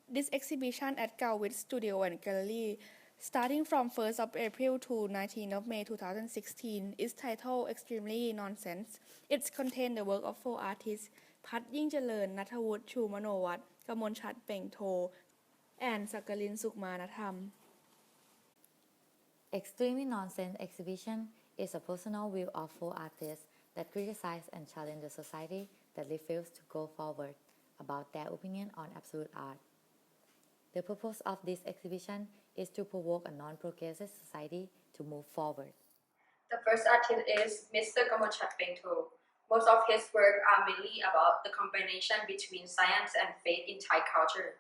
This exhibition at Galway Studio and Gallery, starting from 1st of April to 19th of May 2016, is titled Extremely Nonsense. It contains the work of 4 artists, Patt Yingcharoen, Nattiwut Choomanowat, Kamolchat Pangtho, and Sakarin Sukmanatham. Extremely Nonsense exhibition is a personal view of 4 artists that criticize and challenge the society that refuses to go forward about their opinion on absolute art. The purpose of this exhibition is to provoke a non-progressive society to move forward. The first artist is Mr. Kamolchat Pangtho. Most of his work are mainly about the combination between science and faith in Thai culture.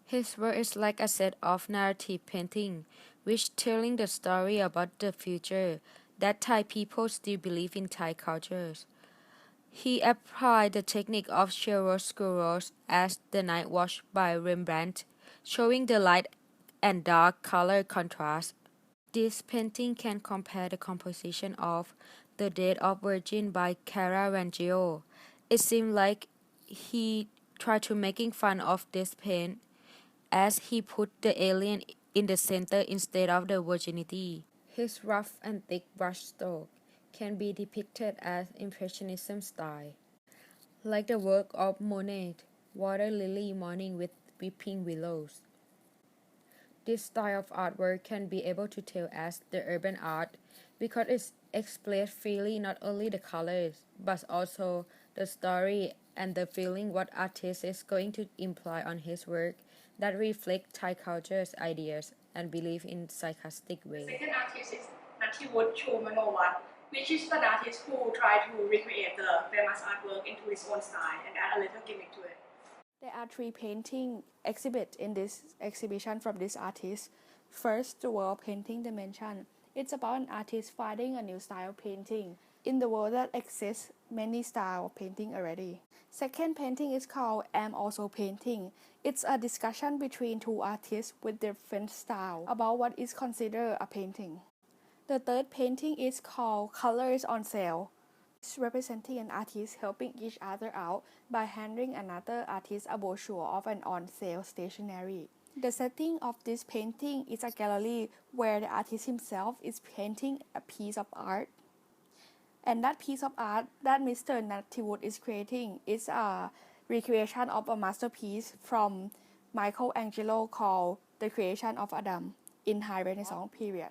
His work is like a set of narrative painting, which telling the story about the future that Thai people still believe in Thai cultures. He applied the technique of chiaroscuro as The Night Watch by Rembrandt, showing the light and dark color contrast. This painting can compare the composition of The Death of Virgin by Caravaggio. It seemed like he tried to making fun of this paint as he put the alien in the center instead of the virginity. His rough and thick brushstroke can be depicted as Impressionism style, like the work of Monet, Water Lily Morning with Weeping Willows. This style of artwork can be able to tell as the urban art because it explains freely not only the colors but also the story and the feeling what artist is going to imply on his work that reflect Thai culture's ideas and belief in sarcastic way. The second artist is Nattiwut Choomanowat, which is an artist who tried to recreate the famous artwork into his own style and add a little gimmick to it. There are 3 paintings exhibit in this exhibition from this artist. First, the wall painting dimension. It's about an artist finding a new style of painting in the world that exists many styles of painting already. Second painting is called Am Also Painting. It's a discussion between 2 artists with different styles about what is considered a painting. The third painting is called Colors on Sale. It's representing an artist helping each other out by handing another artist a brochure of an on-sale stationery. The setting of this painting is a gallery where the artist himself is painting a piece of art. And that piece of art that Mr. Nattiwut is creating is a recreation of a masterpiece from Michelangelo called The Creation of Adam in High Renaissance period.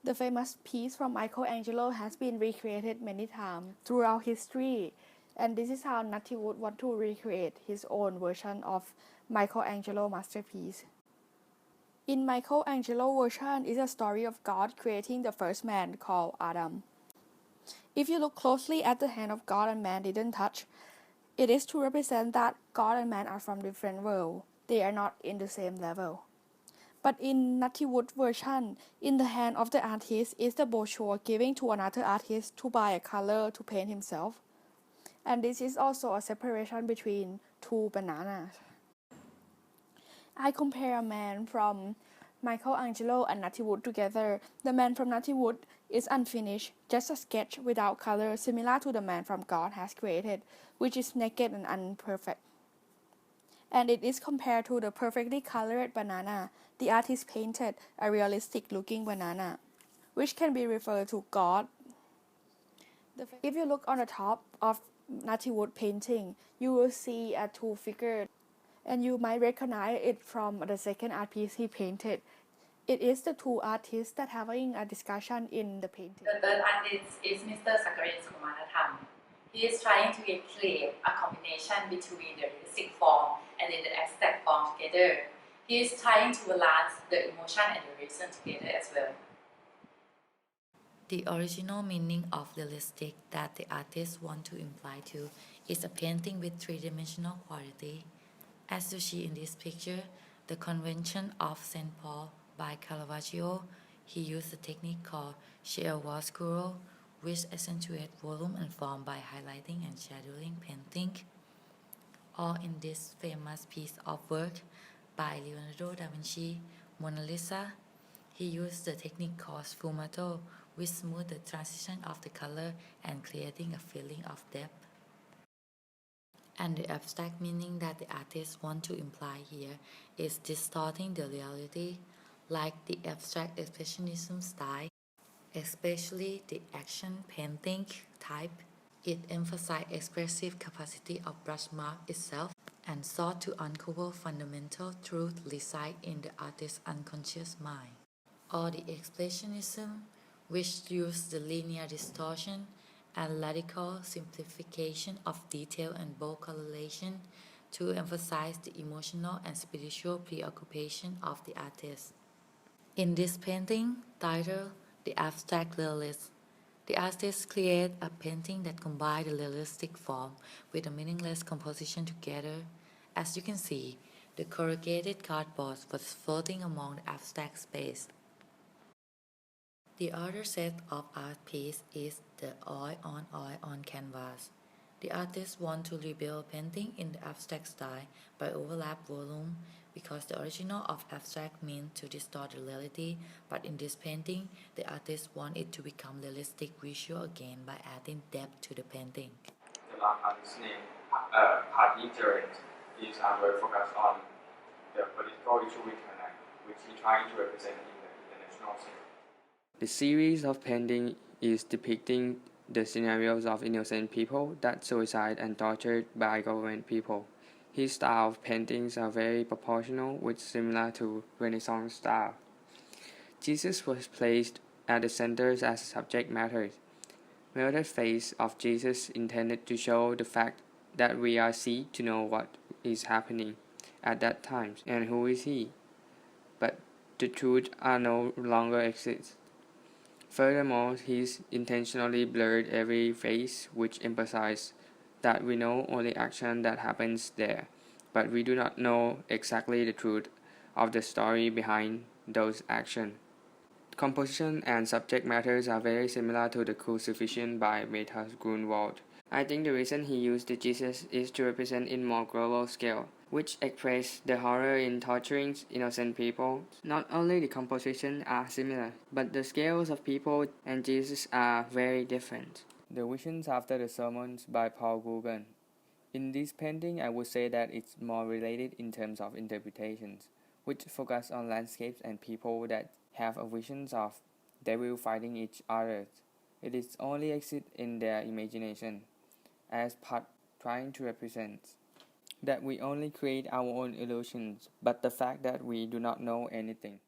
The famous piece from Michelangelo has been recreated many times throughout history, and this is how Nattiwut want to recreate his own version of Michelangelo masterpiece. In Michelangelo version is a story of God creating the first man called Adam. If you look closely at the hand of God and man didn't touch, it is to represent that God and man are from different worlds. They are not in the same level. But in Nattiwut version, in the hand of the artist is the brochure giving to another artist to buy a color to paint himself. And this is also a separation between 2 bananas. I compare a man from Michelangelo and Nattiwut together. The man from Nattiwut is unfinished, just a sketch without color, similar to the man from God has created, which is naked and imperfect. And it is compared to the perfectly colored banana. The artist painted a realistic looking banana, which can be referred to God. If you look on the top of Nattiwut painting, you will see a 2 figures, and you might recognize it from the second art piece he painted. It is the 2 artists that having a discussion in the painting. The third artist is Mr. Sakarin Sukmanatham. He is trying to create a combination between the realistic form and then the abstract form together. He is trying to balance the emotion and the reason together as well. The original meaning of realistic that the artist want to imply to is a painting with 3-dimensional quality. As you see in this picture, the Convention of St. Paul by Caravaggio, he used a technique called chiaroscuro, which accentuates volume and form by highlighting and shadowing painting. Or in this famous piece of work by Leonardo da Vinci, Mona Lisa, he used the technique called sfumato, which smooths the transition of the color and creating a feeling of depth. And the abstract meaning that the artist want to imply here is distorting the reality, like the abstract expressionism style, especially the action painting type. It emphasized expressive capacity of brushmark itself and sought to uncover fundamental truth reside in the artist's unconscious mind. Or the expressionism, which used the linear distortion and radical simplification of detail and bold correlation to emphasize the emotional and spiritual preoccupation of the artist. In this painting, titled The Abstract Realist, the artist created a painting that combined the realistic form with a meaningless composition together. As you can see, the corrugated cardboard was floating among the abstract space. The other set of art piece is the oil on canvas. The artist want to rebuild painting in the abstract style by overlap volume because the original of abstract means to distort the reality, but in this painting, the artist want it to become realistic visual again by adding depth to the painting. The last artist's name, Patt Yingcharoen, his artwork focused on the political issue we connect, which he trying to represent in the international scene. The series of paintings is depicting the scenarios of innocent people that suicide and tortured by government people. His style of paintings are very proportional, which similar to Renaissance style. Jesus was placed at the center as subject matter. Melted face of Jesus intended to show the fact that we are seek to know what is happening at that time and who is he. But the truth are no longer exists. Furthermore, he intentionally blurred every face, which emphasized that we know only action that happens there, but we do not know exactly the truth of the story behind those actions. Composition and subject matters are very similar to the Crucifixion by Nattiwut Choomanowat. I think the reason he used the Jesus is to represent in more global scale, which express the horror in torturing innocent people. Not only the composition are similar, but the scales of people and Jesus are very different. The Visions After the Sermons by Paul Gauguin. In this painting, I would say that it's more related in terms of interpretations, which focus on landscapes and people that have a visions of devil fighting each other. It is only exist in their imagination, as Patt trying to represent that we only create our own illusions, but the fact that we do not know anything.